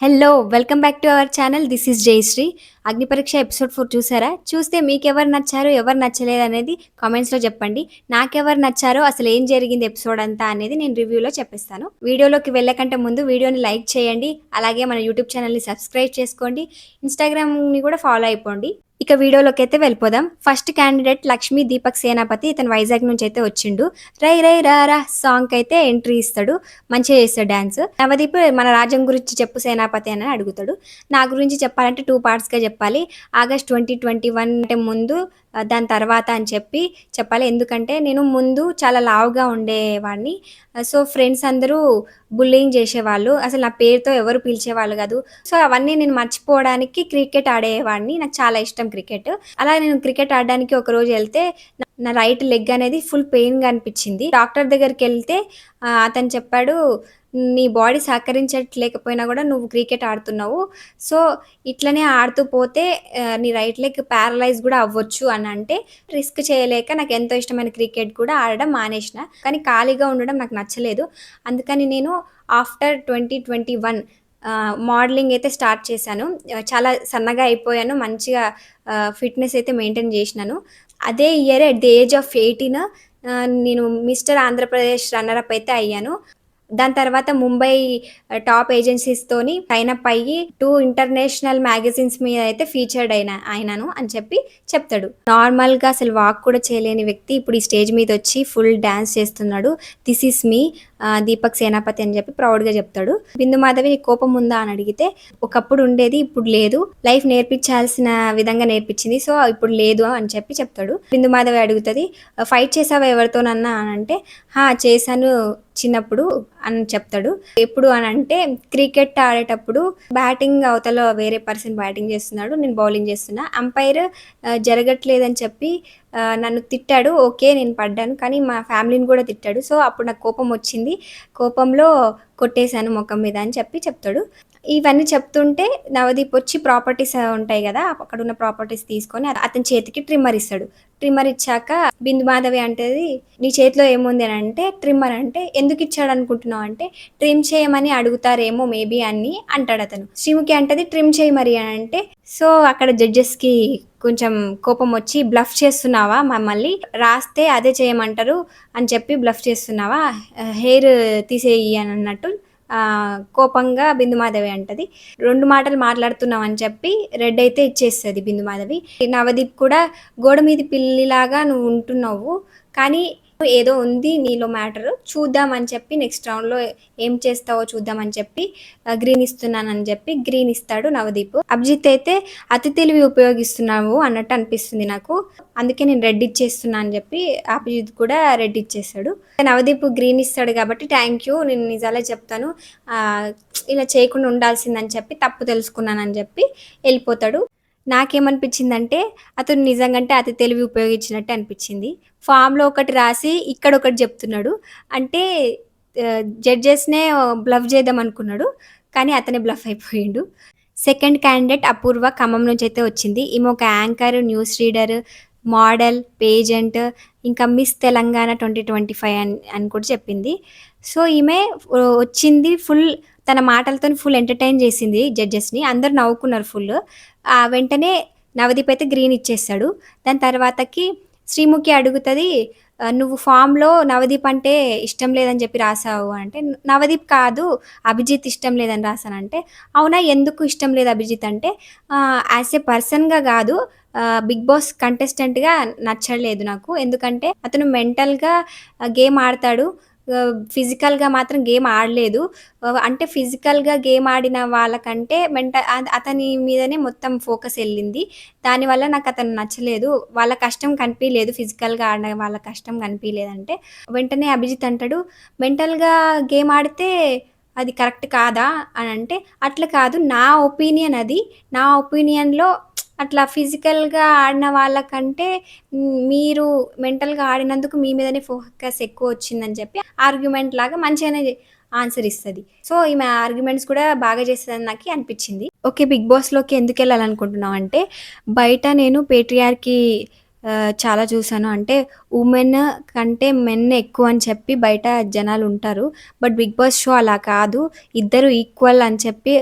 Hello! Welcome back to our channel. This is Jayashree. 'Agnipariksha' episode 4 చూసారా? చూస్తే మీకెవరు నచ్చారు, ఎవరు నచ్చలేదనేది కామెంట్స్‌లో చెప్పండి. నాకెవరు నచ్చారో, అసలేం జరిగింది ఎపిసోడ్ అంతా అనేది నేను రివ్యూలో చెప్పేస్తాను. వీడియోలోకి వెళ్ళకంటే ముందు వీడియోని లైక్ చేయండి. అలాగే మన యూట్యూబ్ ఛానల్‌ని సబ్స్క్రైబ్ చేసుకోండి. ఇన్‌స్టాగ్రామ్‌ని కూడా ఫాలో అయిపోండి. ఇక వీడియోలోకైతే వెళ్ళిపోదాం. ఫస్ట్ క్యాండిడేట్ లక్ష్మీ దీపక్ సేనాపతి. ఇతను వైజాగ్ నుంచైతే వచ్చిండు. 'రై రై రారా' సాంగ్‌కైతే ఎంట్రీ ఇస్తాడు. మంచిగా చేస్తాడు డాన్స్. నవదీప్ మన రాజ్యం గురించి చెప్పు సేనాపతి అని అడుగుతాడు. నా గురించి చెప్పాలంటే 2 పార్ట్స్‌గా చెప్పాలి. ఆగస్ట్ 2021 అంటే ముందు, దాని తర్వాత అని చెప్పాలి. ఎందుకంటే నేను ముందు చాలా లావుగా ఉండేవాడిని. సో, ఫ్రెండ్స్ అందరూ బుల్లింగ్ చేసేవాళ్ళు. అసలు నా పేరుతో ఎవరు పిలిచేవాళ్ళు కాదు. సో, అవన్నీ నేను మర్చిపోవడానికి క్రికెట్ ఆడేవాడిని. నాకు చాలా ఇష్టం క్రికెట్. అలా నేను క్రికెట్ ఆడడానికి ఒకరోజు ఎళ్తే నా రైట్ లెగ్ అనేది ఫుల్ పెయిన్‌గా అనిపిచ్చింది. డాక్టర్ దగ్గరికెళ్తే అతను చెప్పాడు, "నీ బాడీ సహకరించట్లేకపోయినా గూడా నువ్వు క్రికెట్ ఆడుతున్నావు. సో, ఇట్లనే ఆడుతూ పోతే నీ రైట్ లెగ్ ప్యారలైజ్ గూడా అవ్వచ్చు" అనంటే, రిస్క్ చేయలేక నాకెంతో ఇష్టమైన క్రికెట్ కూడా ఆడడం మానేషిన. కానీ ఖాళీగా ఉండడం నాకు నచ్చలేదు. అందుకని నేను ఆఫ్టర్ 2021 మోడలింగ్ అయితే స్టార్ట్ చేశాను. చాలా సన్నగా అయిపోయాను. మంచిగా ఫిట్‌నెస్ అయితే మెయింటైన్ జేషినాను. అదే year at the age of 18 నేను మిస్టర్ ఆంధ్రప్రదేశ్ రన్నర్ అప్ అయితే అయ్యాను. దాని తర్వాత ముంబై టాప్ ఏజెన్సీస్‌తోని టైన్ అప్ అయ్యి 2 ఇంటర్నేషనల్ మ్యాగజైన్స్ మీద అయితే ఫీచర్డ్ అయినాను అని చెప్తాడు. నార్మల్‌గా అసలు వాక్ కూడా చేయలేని వ్యక్తి ఇప్పుడు ఈ స్టేజ్ మీదొచ్చి ఫుల్ డాన్స్ చేస్తున్నాడు. దిస్ ఈస్ మీ దీపక్ సేనాపతి అని చెప్పి ప్రౌడ్‌గా చెప్తాడు. బిందు మాధవి నీకు కోపం ఉందా అని అడిగితే, ఒకప్పుడు ఉండేది ఇప్పుడు లేదు. లైఫ్ నేర్పించాల్సిన విధంగా నేర్పించింది. సో, ఇప్పుడు లేదు అని చెప్తాడు. బిందు మాధవి అడుగుతది, ఫైట్ చేసావా ఎవరితోనన్నా అనంటే, చేశాను చిన్నప్పుడు అని చెప్తాడు. ఎప్పుడు అనంటే క్రికెట్ ఆడేటప్పుడు బ్యాటింగ్ అవతల వేరే పర్సన్ బ్యాటింగ్ చేస్తున్నాడు. నేను బౌలింగ్ చేస్తున్నా. అంపైర్ జరగట్లేదని చెప్పి నన్ను తిట్టాడు. ఓకే. నేను పడ్డాను. కానీ మా ఫ్యామిలీని కూడా తిట్టాడు. సో, అప్పుడు నాకు కోపం వచ్చింది. కోపంలో కొట్టేశాను మొఖం మీద అని చెప్తాడు. ఇవన్నీ చెప్తుంటే నవదీప్ వచ్చి ప్రాపర్టీస్ ఉంటాయి గదా! అక్కడున్న ప్రాపర్టీస్ తీసుకొని అతని చేతికి ట్రిమ్మర్ ఇస్తాడు. ట్రిమ్మర్ ఇచ్చాక బిందు మాధవి అంటది, "నీ చేతిలో ఏముంది" అనంటే, ట్రిమ్మర్ అంటే, "ఎందుకిచ్చాడనుకుంటున్నావు" అంటే, "ట్రిమ్ చేయమని అడుగుతారేమో మేబీ" అని అంటాడతను. శ్రీముఖి అంటది, "ట్రిమ్ చెయ్యి మరి" అనంటే, సో, అక్కడ జడ్జెస్‌కి కొంచెం కోపమొచ్చి, "బ్లఫ్ చేస్తున్నావా మమ్మల్ని? రాస్తే అదే చేయమంటారు అని చెప్పి బ్లఫ్ చేస్తున్నావా? హెయిర్ తీసేయి" అనన్నట్టు కోపంగా బిందుమాధవి అంటది. 2 మాటలు మాట్లాడుతున్నావు అని చెప్పి రెడ్ అయితే ఇచ్చేస్తది బిందుమాధవి. నవదీప్ కూడా గోడ మీది పిల్లిలాగా నువ్వు ఉంటున్నావు. కానీ ఏదో ఉంది నీలో మ్యాటర్ చూద్దాం అని చెప్పి నెక్స్ట్ రౌండ్‌లో ఏం చేస్తావో చూద్దాం అని చెప్పి గ్రీన్ ఇస్తున్నానని చెప్పి గ్రీన్ ఇస్తాడు నవదీప్. అభిజిత్ అయితే అతి తెలివి ఉపయోగిస్తున్నావు అన్నట్టు అనిపిస్తుంది నాకు. అందుకే నేను రెడ్ ఇచ్చేస్తున్నా అని చెప్పి అభిజిత్ కూడా రెడ్ ఇచ్చేస్తాడు. నవదీప్ గ్రీన్ ఇస్తాడు కాబట్టి థ్యాంక్ యూ. నేను నిజాలే చెప్తాను. ఇలా చేయకుండా ఉండాల్సిందని చెప్పి తప్పు తెలుసుకున్నానని చెప్పి ఎళ్ళిపోతాడు. నాకేమనిపించిందంటే అతను నిజంగంటే అతి తెలివి ఉపయోగించినట్టే అనిపించింది. ఫామ్‌లో ఒకటి రాసి ఇక్కడొకటి చెప్తున్నాడు. అంటే జడ్జెస్‌నే బ్లఫ్ చేద్దాం అనుకున్నాడు. కానీ అతనే బ్లఫ్ అయిపోయిండు. సెకండ్ క్యాండిడేట్ అపూర్వ ఖమ్మం నుంచైతే వచ్చింది. ఈమె ఒక anchor, news reader, model, pageant, ఇంకా మిస్ తెలంగాణ 2025 అని కూడా చెప్పింది. సో, ఈమె వచ్చింది ఫుల్ తన మాటలతోని ఫుల్ ఎంటర్‌టైన్ చేసింది జడ్జెస్‌ని. అందరూ నవ్వుకున్నారు ఫుల్లు. వెంటనే నవదీప్ అయితే గ్రీన్ ఇచ్చేస్తాడు. దాని తర్వాతకి శ్రీముఖి అడుగుతది, "నువ్వు ఫామ్‌లో నవదీప్ అంటే ఇష్టం లేదని చెప్పి రాసావు" అంటే, "నవదీప్ కాదు అభిజిత్ ఇష్టం లేదని రాసానంటే", "అవునా ఎందుకు ఇష్టం లేదు అభిజిత్" అంటే, యాస్ ఎ పర్సన్‌గా గాదు, 'బిగ్ బాస్' కంటెస్టెంట్‌గా నచ్చలేదు నాకు. ఎందుకంటే అతను మెంటల్‌గా గేమ్ ఆడతాడు. ఫిజికల్‌గా మాత్రం గేమ్ ఆడలేదు. అంటే ఫిజికల్‌గా గేమ్ ఆడిన వాళ్ళకంటే అతని మీదనే మొత్తం ఫోకస్ ఎళ్ళింది. దానివల్ల నాకతను నచ్చలేదు. వాళ్ళ కష్టం కనిపియలేదు. ఫిజికల్‌గా ఆడిన వాళ్ళ కష్టం కనిపియలేదంటే, వెంటనే అభిజిత్ అంటాడు, "మెంటల్‌గా గేమ్ ఆడితే అది కరెక్ట్ కాదా" అనంటే, "అట్లా కాదు నా ఒపీనియన్ అది. నా ఒపీనియన్‌లో అట్లా ఫిజికల్‌గా ఆడిన వాళ్ళకంటే మీరు మెంటల్‌గా ఆడినందుకు మీ మీదనే ఫోకస్ ఎక్కువొచ్చిందని" చెప్పి ఆర్గ్యుమెంట్ లాగా మంచిగానే ఆన్సర్ ఇస్తది. సో, ఈమె ఆర్గ్యుమెంట్స్ కూడా బాగా చేస్తదని నాకి అనిపిచ్చింది. ఓకే. 'బిగ్ బాస్‌లోకి ఎందుకెళ్ళాలనుకుంటున్నావు' అంటే, బయట నేను పేట్రియార్కీ చాలా చూసాను. అంటే వుమెన్ కంటే మెన్ ఎక్కువ అని చెప్పి బయట జనాలుంటారు. బట్ 'బిగ్ బాస్' షో అలా కాదు. ఇద్దరు ఈక్వల్ అని చెప్పి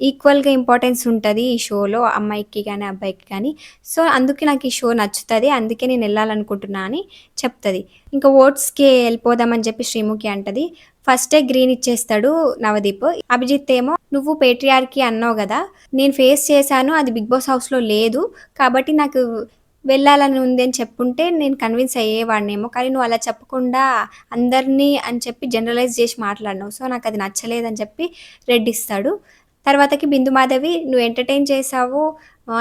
ఈక్వల్‌గా ఇంపార్టెన్స్ ఉంటది ఈ షోలో అమ్మాయికి గాని, అబ్బాయికి గాని. సో, అందుకే నాకు ఈ షో నచ్చుతది. అందుకే నేనెళ్ళాలనుకుంటున్నా అని చెప్తది. ఇంకా ఓట్స్‌కి ఎళ్ళిపోదామని చెప్పి శ్రీముఖి అంటది. ఫస్టే గ్రీన్ ఇచ్చేస్తాడు నవదీప్. అభిజిత్ ఏమో "నువ్వు పేట్రియార్కీ అన్నావు గదా! నేను ఫేస్ చేశాను. అది 'బిగ్ బాస్' హౌస్‌లో లేదు. కాబట్టి నాకు వెళ్ళాలని ఉంది" అని చెప్పుంటే నేను కన్విన్స్ అయ్యేవాడినేమో. కానీ నువ్వు అలా చెప్పకుండా అందరిని అని చెప్పి జనరలైజ్ చేసి మాట్లాడినావు. సో, నాకది నచ్చలేదని చెప్పి రెడ్ ఇస్తాడు. తర్వాతకి బిందు మాధవి "నువ్వు ఎంటర్‌టైన్ చేశావు.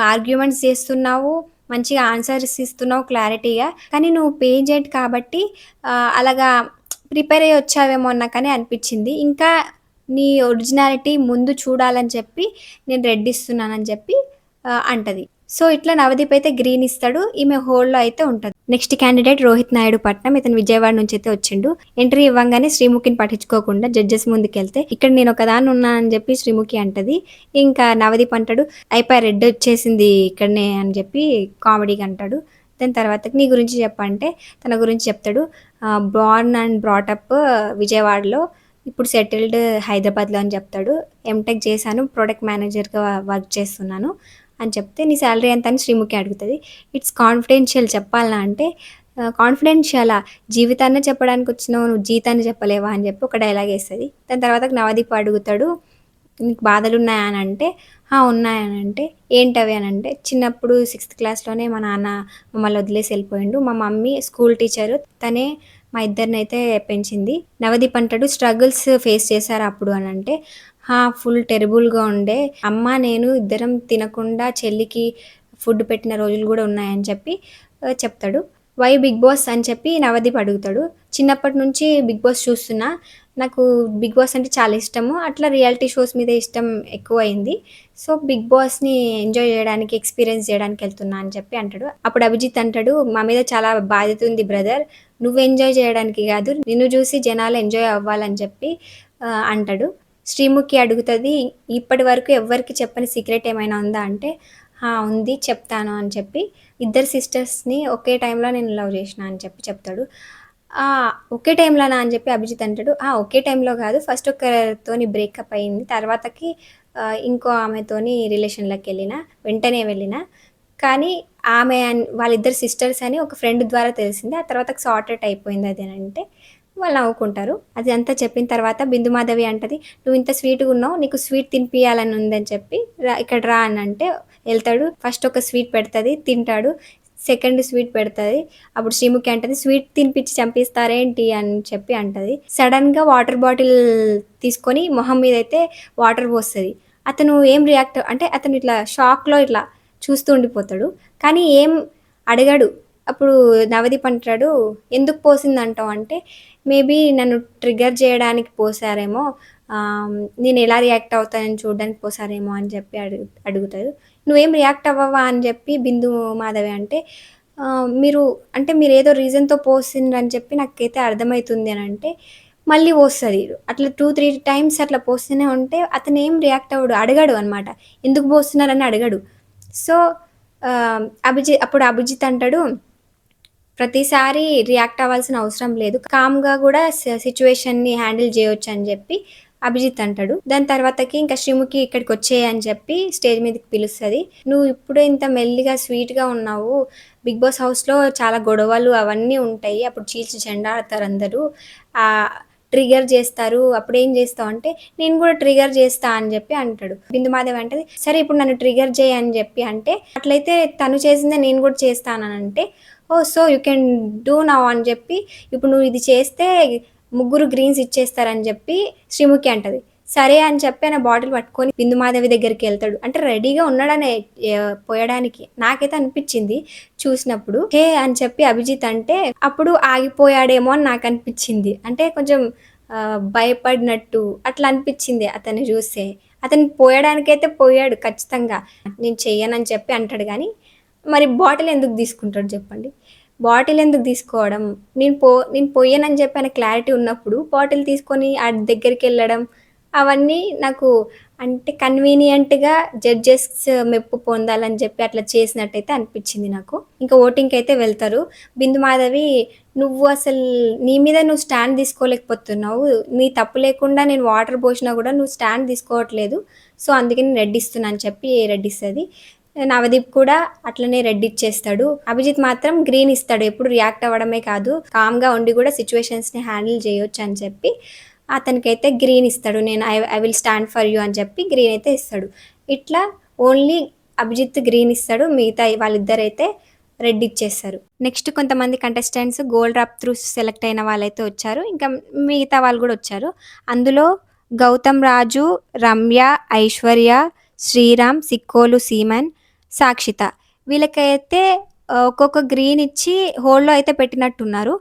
ఆర్గ్యుమెంట్స్ చేస్తున్నావు. మంచిగా ఆన్సర్స్ ఇస్తున్నావు క్లారిటీగా. కానీ నువ్వు పేజెంట్ కాబట్టి అలాగా ప్రిపేర్ అయ్యి వచ్చావేమో నాకని అనిపిచ్చింది. ఇంకా నీ ఒరిజినాలిటీ ముందు చూడాలని చెప్పి నేను రెడ్ ఇస్తున్నానని" చెప్పి అంటది. సో, ఇట్లా నవదీప్ అయితే గ్రీన్ ఇస్తాడు. ఈమె హోల్డ్‌లో అయితే ఉంటది. నెక్స్ట్ క్యాండిడేట్ రోహిత్ నాయుడు పట్నం. ఇతను విజయవాడ నుంచి అయితే వచ్చిండు. ఎంట్రీ ఇవ్వంగానే శ్రీముఖిని పట్టించుకోకుండా జడ్జెస్ ముందుకెళ్తే ఇక్కడ నేను ఒకదాన్ని ఉన్నా అని చెప్పి శ్రీముఖి అంటది. ఇంకా నవదీప్ అంటాడు అయిపాయ్ రెడ్ వచ్చేసింది ఇక్కడనే అని చెప్పి కామెడీగా అంటాడు. దాని తర్వాతకి నీ గురించి చెప్పంటే తన గురించి చెప్తాడు. బోర్న్ అండ్ బ్రాటప్ విజయవాడలో, ఇప్పుడు సెటిల్డ్ హైదరాబాద్‌లో అని చెప్తాడు. ఎంటెక్ చేశాను. ప్రొడక్ట్ మేనేజర్‌గా వర్క్ చేస్తున్నాను అని చెప్తే నీ సాలరీ ఎంత అని శ్రీముఖి అడుగుతది. ఇట్స్ కాన్ఫిడెన్షియల్ చెప్పాలా అంటే కాన్ఫిడెన్షియలా జీవితాన్నే చెప్పడానికి వచ్చినావు నువ్వు జీవితాన్ని చెప్పలేవా అని చెప్పి ఒక డైలాగ్ ఏస్తది. దాని తర్వాత నవదీప్ అడుగుతాడు నీకు బాధలున్నాయా అని అంటే ఉన్నాయని అంటే ఏంటవి అని అంటే చిన్నప్పుడు 6th క్లాస్‌లోనే మా నాన్న మమ్మల్ని వదిలేసి వెళ్ళిపోయిండు. మా మమ్మీ స్కూల్ టీచరు. తనే మా ఇద్దరినైతే పెంచింది. నవదీప్ అంటాడు స్ట్రగుల్స్ ఫేస్ చేశారా అప్పుడు అని అంటే ఫుల్ టెర్రిబుల్‌గా ఉండే. అమ్మ, నేను ఇద్దరం తినకుండా చెల్లికి ఫుడ్ పెట్టిన రోజులు గూడా ఉన్నాయని చెప్పి చెప్తాడు. వై 'బిగ్ బాస్' అని చెప్పి నవదీప్ అడుగుతాడు. చిన్నప్పటి నుంచి 'బిగ్ బాస్' చూస్తున్నా. నాకు 'బిగ్ బాస్' అంటే చాలా ఇష్టము. అట్లా రియాలిటీ షోస్ మీద ఇష్టం ఎక్కువయింది. సో, 'బిగ్ బాస్‌ని' ఎంజాయ్ జేయడానికి, ఎక్స్‌పీరియన్స్ జేయడానికి ఎళ్తున్నా అని చెప్పి అంటాడు. అప్పుడు అభిజిత్ అంటాడు మా మీద చాలా బాధ్యత ఉంది బ్రదర్. నువ్వు ఎంజాయ్ జేయడానికి గాదు, నిన్ను జూసి జనాలు ఎంజాయ్ అవ్వాలని చెప్పి అంటాడు. శ్రీముఖి అడుగుతది ఇప్పటి వరకు ఎవ్వరికీ చెప్పని సీక్రెట్ ఏమైనా ఉందా అంటే ఉంది చెప్తాను అని చెప్పి ఇద్దరు సిస్టర్స్‌ని ఒకే టైంలో నేను లవ్ చేసిన అని చెప్పి చెప్తాడు. ఒకే టైంలోనా అని చెప్పి అభిజిత్ అంటాడు. ఒకే టైంలో కాదు ఫస్ట్ ఒకరితోని బ్రేకప్ అయింది. తర్వాతకి ఇంకో ఆమెతోని రిలేషన్‌లోకెళ్ళిన. వెంటనే వెళ్ళిన. కానీ ఆమె వాళ్ళిద్దరు సిస్టర్స్ అని ఒక ఫ్రెండ్ ద్వారా తెలిసింది. ఆ తర్వాతకి సార్ట్ ఔట్ అయిపోయింది అది అని అంటే వాళ్ళు నవ్వుకుంటారు. అది అంతా చెప్పిన తర్వాత బిందు మాధవి అంటది నువ్వు ఇంత స్వీట్‌గా ఉన్నావు. నీకు స్వీట్ తినిపియాలని ఉందని చెప్పి ఇక్కడ రా అని అంటే ఎళ్తాడు. ఫస్ట్ ఒక స్వీట్ పెడతది. తింటాడు. సెకండ్ స్వీట్ పెడతది. అప్పుడు శ్రీముఖి అంటది స్వీట్ తినిపించి చంపేస్తారేంటి అని చెప్పి అంటది. సడెన్‌గా వాటర్ బాటిల్ తీసుకొని మొహం మీదైతే వాటర్ పోస్తది. అతను ఏం రియాక్ట్ అంటే అతను ఇట్లా షాక్‌లో ఇట్లా చూస్తూ ఉండిపోతాడు. కానీ ఏం అడగడు. అప్పుడు నవదీప్ అంటాడు ఎందుకు పోసిందంటావు అంటే మేబీ నన్ను ట్రిగ్గర్ చేయడానికి పోసారేమో. నేను ఎలా రియాక్ట్ అవుతానని చూడడానికి పోసారేమో అని చెప్పి అడుగుతాడు. నువ్వేం రియాక్ట్ అవ్వవా అని చెప్పి బిందు మాధవి అంటే మీరు అంటే మీరేదో రీజన్‌తో పోసిండ్రని చెప్పి నాకైతే అర్థమైతుంది అని అంటే మళ్ళీ పోస్తది. అట్లా 2, 3 టైమ్స్ అట్లా పోస్తూనే ఉంటే అతనేం రియాక్ట్ అవ్వడు. అడగడు అనమాట. ఎందుకు పోస్తున్నారని అడగడు. సో, అప్పుడు అభిజిత్ అంటాడు ప్రతిసారి రియాక్ట్ అవ్వాల్సిన అవసరం లేదు. కామ్‌గా గూడా సిట్యుయేషన్‌ని హ్యాండిల్ జేయొచ్చని జెప్పి అభిజిత్ అంటాడు. దాని తర్వాతకి ఇంకా శ్రీముఖి ఇక్కడికొచ్చేయి అని చెప్పి స్టేజ్ మీదకి పిలుస్తది. నువ్వు ఇప్పుడే ఇంత మెల్లిగా స్వీట్‌గా ఉన్నావు. 'బిగ్ బాస్' హౌస్‌లో చాలా గొడవలు అవన్నీ ఉంటాయి. అప్పుడు చీల్చి చెండాడతారందరూ. ట్రిగ్గర్ జేస్తారు. అప్పుడేం జేస్తావు అంటే నేను గూడా ట్రిగ్గర్ జేస్తా అని జెప్పి అంటాడు. బిందు మాధవి అంటది సరే ఇప్పుడు నన్ను ట్రిగ్గర్ జెయి అని జెప్పి అంటే అట్లయితే తను చేసిందే నేను గూడా చేస్తాననంటే so you can do now అని చెప్పి ఇప్పుడు నువ్వు ఇది చేస్తే ముగ్గురు గ్రీన్స్ ఇచ్చేస్తారని చెప్పి శ్రీముఖి అంటది. సరే అని చెప్పి ఆయన బాటిల్ పట్టుకొని బిందు మాధవి దగ్గరికి వెళ్తాడు. అంటే రెడీగా ఉన్నాడనే పోయడానికి. నాకైతే అనిపించింది చూసినప్పుడు. హే అని చెప్పి అభిజిత్ అంటే అప్పుడు ఆగిపోయాడేమో అని నాకు అనిపించింది. అంటే కొంచెం భయపడినట్టు అట్లా అనిపించింది అతన్ని చూస్తే. అతను పోయడానికైతే పోయాడు ఖచ్చితంగా. నేను చెయ్యనని చెప్పి అంటాడు కానీ మరి బాటిల్ ఎందుకు తీసుకుంటాడు చెప్పండి? బాటిల్ ఎందుకు తీసుకోవడం? నేను పొయ్యనని చెప్పి ఆయనకు క్లారిటీ ఉన్నప్పుడు బాటిల్ తీసుకొని దగ్గరికెళ్ళడం అవన్నీ నాకు అంటే కన్వీనియంట్‌గా జడ్జెస్ మెప్పు పొందాలని చెప్పి అట్లా చేసినట్టయితే అనిపిచ్చింది నాకు. ఇంకా ఓటింగ్‌కైతే వెళ్తారు. బిందు మాధవి, "నువ్వు అసలు నీ మీద నువ్వు స్టాండ్ తీసుకోలేకపోతున్నావు. నీ తప్పు లేకుండా నేను వాటర్ పోషినా గూడా నువ్వు స్టాండ్ తీసుకోవట్లేదు. సో, అందుకే నేను రెడ్ ఇస్తున్నా" అని చెప్పి రెడ్ ఇస్తది. నవదీప్ కూడా అట్లనే రెడ్ ఇచ్చేస్తాడు. అభిజిత్ మాత్రం గ్రీన్ ఇస్తాడు. ఎప్పుడు రియాక్ట్ అవ్వడమే కాదు, కామ్‌గా ఉండి గూడా సిట్యుయేషన్స్‌ని హ్యాండిల్ చేయొచ్చని చెప్పి అతనికైతే గ్రీన్ ఇస్తాడు. నేను I will stand for you అని చెప్పి గ్రీన్ అయితే ఇస్తాడు. ఇట్లా ఓన్లీ అభిజిత్ గ్రీన్ ఇస్తాడు. మిగతా వాళ్ళిద్దరైతే రెడ్ ఇచ్చేస్తారు. నెక్స్ట్ కొంతమంది contestants gold drop through select అయిన వాళ్ళైతే వచ్చారు. ఇంకా మిగతా వాళ్ళు కూడా వచ్చారు. అందులో గౌతమ్ రాజు, రమ్య, ఐశ్వర్య, శ్రీరామ్, సిక్కోలు సీమన్, సాక్షిత వీళ్ళకైతే ఒక్కొక్క గ్రీన్ ఇచ్చి హోల్డ్‌లో అయితే పెట్టినట్టున్నారు.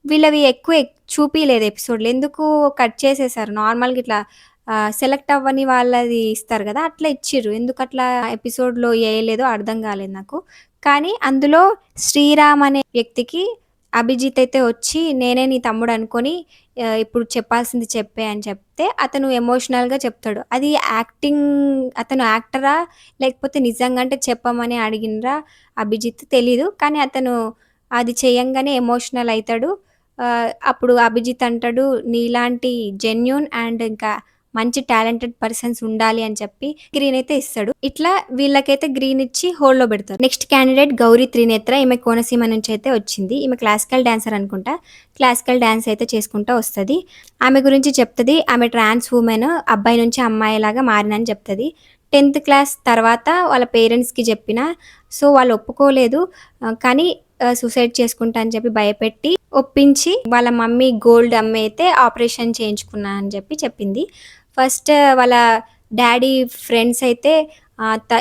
వీళ్ళవి ఎక్కువ చూపియలేదు ఎపిసోడ్‌లో. ఎందుకు కట్ చేసేసారు. నార్మల్‌గా ఇట్లా సెలెక్ట్ అవ్వని వాళ్ళది ఇస్తారు గదా! అట్లా ఇచ్చిర్రు. ఎందుకట్లా ఎపిసోడ్‌లో ఏయలేదో అర్థం గాలేదు నాకు. కానీ అందులో శ్రీరామ్ అనే వ్యక్తికి అభిజిత్ అయితే వచ్చి నేనే నీ తమ్ముడు అనుకోని ఇప్పుడు చెప్పాల్సింది చెప్పే అని చెప్తే అతను ఎమోషనల్‌గా చెప్తాడు. అది యాక్టింగ్, అతను యాక్టరా? లేకపోతే నిజంగా అంటే చెప్పమని అడిగిండ్రా అభిజిత్ తెలీదు. కానీ అతను అది చేయంగానే ఎమోషనల్ అయితాడు. అప్పుడు అభిజిత్ అంటాడు, "నీలాంటి జెన్యూన్ అండ్ ఇంకా మంచి టాలెంటెడ్ పర్సన్స్ ఉండాలి" అని చెప్పి గ్రీన్ అయితే ఇస్తాడు. ఇట్లా వీళ్ళకైతే గ్రీన్ ఇచ్చి హోల్డ్‌లో పెడతారు. Next candidate Gauri Trinetra. ఈమె కోనసీమ నుంచి అయితే వచ్చింది. ఈమె క్లాసికల్ డాన్సర్ అనుకుంటా. క్లాసికల్ డాన్స్ అయితే చేసుకుంటా వస్తది. ఆమె గురించి చెప్తది. ఆమె ట్రాన్స్ వుమెన్. అబ్బాయి నుంచి అమ్మాయిలాగా మారినని చెప్తది. 10థ్ క్లాస్ తర్వాత వాళ్ళ పేరెంట్స్‌కి చెప్పిన. సో, వాళ్ళు ఒప్పుకోలేదు. కానీ సూసైడ్ చేసుకుంటా అని చెప్పి భయపెట్టి ఒప్పించి వాళ్ళ మమ్మీ గోల్డ్ అమ్మి అయితే ఆపరేషన్ చేయించుకున్నా అని చెప్పి చెప్పింది. ఫస్ట్ వాళ్ళ డ్యాడీ ఫ్రెండ్స్ అయితే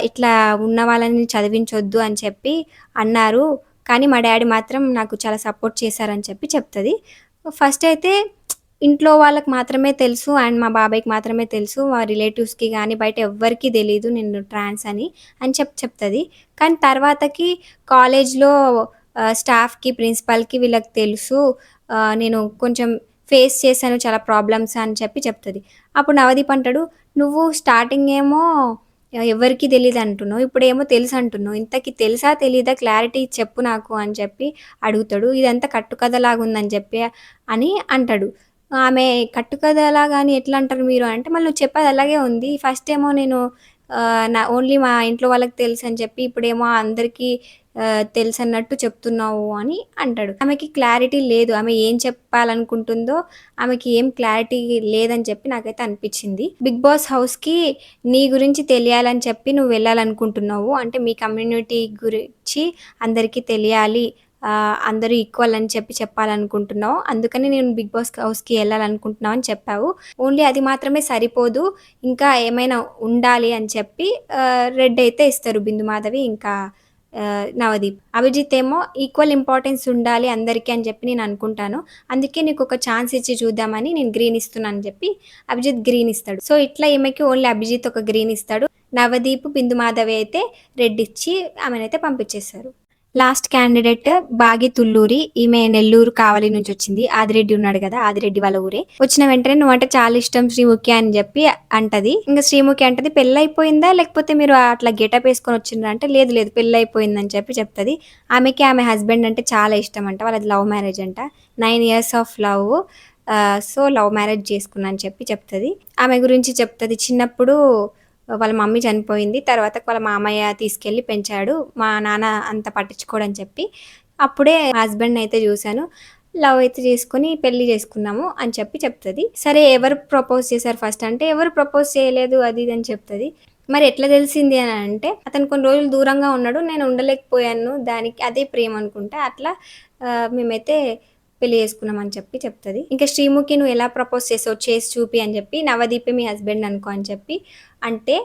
ఇట్లా ఉన్న వాళ్ళని చదివించొద్దు అని చెప్పి అన్నారు. కానీ మా డ్యాడీ మాత్రం నాకు చాలా సపోర్ట్ చేశారని చెప్పి చెప్తది. ఫస్ట్ అయితే ఇంట్లో వాళ్ళకి మాత్రమే తెలుసు అండ్ మా బాబాయ్‌కి మాత్రమే తెలుసు. మా రిలేటివ్స్‌కి గానీ బయట ఎవ్వరికీ తెలీదు నేను ట్రాన్స్ అని చెప్తది. కానీ తర్వాతకి కాలేజ్‌లో స్టాఫ్‌కి, ప్రిన్సిపల్‌కి వీళ్ళకి తెలుసు. నేను కొంచెం ఫేస్ చేశాను చాలా ప్రాబ్లమ్స్ అని చెప్పి చెప్తది. అప్పుడు నవదీప్ అంటాడు, "నువ్వు స్టార్టింగ్ ఏమో ఎవ్వరికీ తెలీదంటున్నావు. ఇప్పుడేమో తెలుసంటున్నావు. ఇంతకి తెలుసా తెలీదా క్లారిటీ చెప్పు నాకు" అని చెప్పి అడుగుతాడు. ఇదంతా కట్టుకథలాగుందని చెప్పి అని అంటాడు. ఆమె "కట్టుకథలాగా అని ఎట్లా అంటారు మీరు" అంటే, "మళ్ళీ నువ్వు చెప్పేది అలాగే ఉంది. ఫస్ట్ ఏమో నేను నా ఓన్లీ మా ఇంట్లో వాళ్ళకి తెలుసని చెప్పి ఇప్పుడేమో అందరికీ తెలుసన్నట్టు చెప్తున్నావు" అని అంటాడు. ఆమెకి క్లారిటీ లేదు. ఆమె ఏం చెప్పాలనుకుంటుందో ఆమెకి ఏం క్లారిటీ లేదని చెప్పి నాకైతే అనిపిచ్చింది. 'బిగ్ బాస్' హౌస్‌కి నీ గురించి తెలియాలని చెప్పి నువ్వు వెళ్ళాలనుకుంటున్నావు. అంటే మీ కమ్యూనిటీ గురించి అందరికీ తెలియాలి. అందరూ ఈక్వల్ అని చెప్పి చెప్పాలనుకుంటున్నావు. అందుకని నేను 'బిగ్ బాస్' హౌస్‌కి ఎళ్ళాలనుకుంటున్నావు అని చెప్పావు. ఓన్లీ అది మాత్రమే సరిపోదు. ఇంకా ఏమైనా ఉండాలి అని చెప్పి రెడ్ అయితే ఇస్తారు బిందు మాధవి ఇంకా నవదీప్. అభిజిత్ ఏమో ఈక్వల్ ఇంపార్టెన్స్ ఉండాలి అందరికీ అని చెప్పి నేను అనుకుంటాను. అందుకే నీకొక ఛాన్స్ ఇచ్చి చూద్దామని నేను గ్రీన్ ఇస్తున్నా అని చెప్పి అభిజిత్ గ్రీన్ ఇస్తాడు. సో, ఇట్లా ఈమెకి ఓన్లీ అభిజిత్ ఒక గ్రీన్ ఇస్తాడు. నవదీప్, బిందు మాధవి అయితే రెడ్ ఇచ్చి ఆమెనైతే పంపించేస్తారు. లాస్ట్ క్యాండిడేట్ బాగి తుళ్ళూరి. ఈమె నెల్లూరు కావలి నుంచి వచ్చింది. ఆదిరెడ్డి ఉన్నాడు కదా, ఆదిరెడ్డి వాళ్ళ ఊరే. వచ్చిన వెంటనే నువ్వంటే చాలా ఇష్టం శ్రీముఖి అని చెప్పి అంటది. ఇంకా శ్రీముఖి అంటది, పెళ్ళైపోయిందా లేకపోతే మీరు అట్లా గెటప్ వేసుకొని వచ్చిండ్రా అంటే, లేదు లేదు పెళ్ళైపోయిందని చెప్పి చెప్తది. ఆమెకి ఆమె హస్బెండ్ అంటే చాలా ఇష్టం అంట. వాళ్ళది లవ్ మ్యారేజ్ అంట. 9 years of love. So, love marriage చేసుకున్నా అని చెప్పి చెప్తది. ఆమె గురించి చెప్తది, చిన్నప్పుడు వాళ్ళ మమ్మీ చనిపోయింది. తర్వాత వాళ్ళ మామయ్య తీసుకెళ్ళి పెంచాడు. మా నాన్న అంత పట్టించుకోడని చెప్పి. అప్పుడే హస్బెండ్‌నయితే చూసాను. లవ్ అయితే చేసుకొని పెళ్లి చేసుకున్నాము అని చెప్పి చెప్తది. సరే ఎవరు ప్రపోజ్ చేశారు ఫస్ట్ అంటే, ఎవరు ప్రపోజ్ చేయలేదు అది ఇది అని చెప్తది. మరి ఎట్లా తెలిసింది అని అంటే, అతను కొన్ని రోజులు దూరంగా ఉన్నాడు. నేను ఉండలేకపోయాను. దానికి అదే ప్రేమ అనుకుంటా. అట్లా మేమైతే పెళ్లి చేసుకున్నాం అని చెప్పి చెప్తది. ఇంకా శ్రీముఖి నువ్వు ఎలా ప్రపోజ్ చేసావు చేసి చూపి అని చెప్పి, నవదీపే మీ హస్బెండ్ అనుకో అని చెప్పి అంటే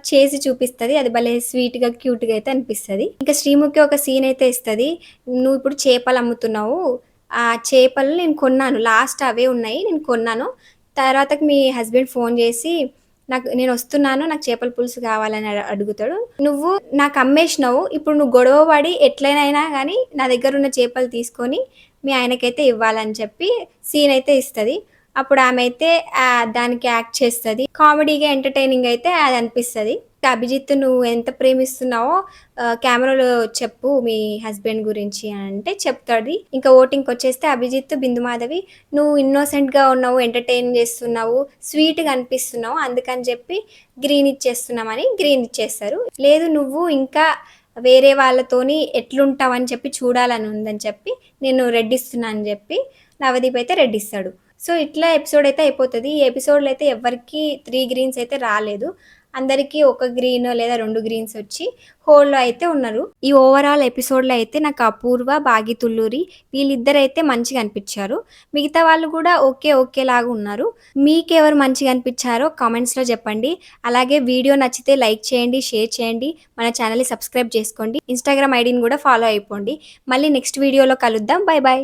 చేసి చూపిస్తది. అది భలే స్వీట్‌గా, క్యూట్‌గా అయితే అనిపిస్తది. ఇంకా శ్రీముఖి ఒక సీన్ అయితే ఇస్తది. "నువ్వు ఇప్పుడు చేపలు అమ్ముతున్నావు. ఆ చేపలు నేను కొన్నాను. లాస్ట్ అవే ఉన్నాయి. నేను కొన్నాను. తర్వాతకి మీ హస్బెండ్ ఫోన్ చేసి నేనొస్తున్నాను. నాకు చేపల పులుసు కావాలని అడుగుతాడు. నువ్వు నాకు అమ్మేసినావు. ఇప్పుడు నువ్వు గొడవ పడి ఎట్లనైనా గానీ నా దగ్గరున్న చేపలు తీసుకొని మీ ఆయనకైతే ఇవ్వాలని చెప్పి సీన్ అయితే ఇస్తది. అప్పుడు ఆమె అయితే దానికి యాక్ట్ చేస్తది. కామెడీగా, ఎంటర్‌టైనింగ్ అయితే అది అనిపిస్తది. అభిజిత్ నువ్వు ఎంత ప్రేమిస్తున్నావో కెమెరాలో చెప్పు మీ హస్బెండ్ గురించి అంటే చెప్తాది. ఇంకా ఓటింగ్‌కొచ్చేస్తే అభిజిత్, బిందుమాధవి నువ్వు ఇన్నోసెంట్‌గా ఉన్నావు, ఎంటర్‌టైన్ చేస్తున్నావు, స్వీట్‌గా అనిపిస్తున్నావు. అందుకని చెప్పి గ్రీన్ ఇచ్చేస్తున్నామని గ్రీన్ ఇచ్చేస్తారు. లేదు నువ్వు ఇంకా వేరే వాళ్ళతోని ఎట్లుంటావని చెప్పి చూడాలని ఉందని చెప్పి నేను రెడ్ ఇస్తున్నా అని చెప్పి నవదీప్ అయితే రెడ్ ఇస్తాడు. సో, ఇట్లా ఎపిసోడ్ అయితే అయిపోతది. ఈ ఎపిసోడ్‌లో అయితే ఎవ్వరికీ 3 గ్రీన్స్ అయితే రాలేదు. అందరికీ ఒక గ్రీన్ లేదా 2 గ్రీన్స్ వచ్చి హోల్‌లో అయితే ఉన్నారు. ఈ ఓవరాల్ ఎపిసోడ్‌లో అయితే నాకు అపూర్వ, బాగి తుల్లూరి వీళ్ళిద్దరైతే మంచిగా అనిపిచ్చారు. మిగతా వాళ్ళు కూడా ఓకే, ఓకేలాగా ఉన్నారు. మీకెవరు మంచిగా అనిపిచ్చారో కామెంట్స్‌లో చెప్పండి. అలాగే వీడియో నచ్చితే లైక్ చేయండి, షేర్ చేయండి. మన ఛానెల్‌ని సబ్స్క్రైబ్ చేసుకోండి. ఇన్‌స్టాగ్రామ్ ఐడీని కూడా ఫాలో అయిపోండి. మళ్ళీ నెక్స్ట్ వీడియోలో కలుద్దాం. By by.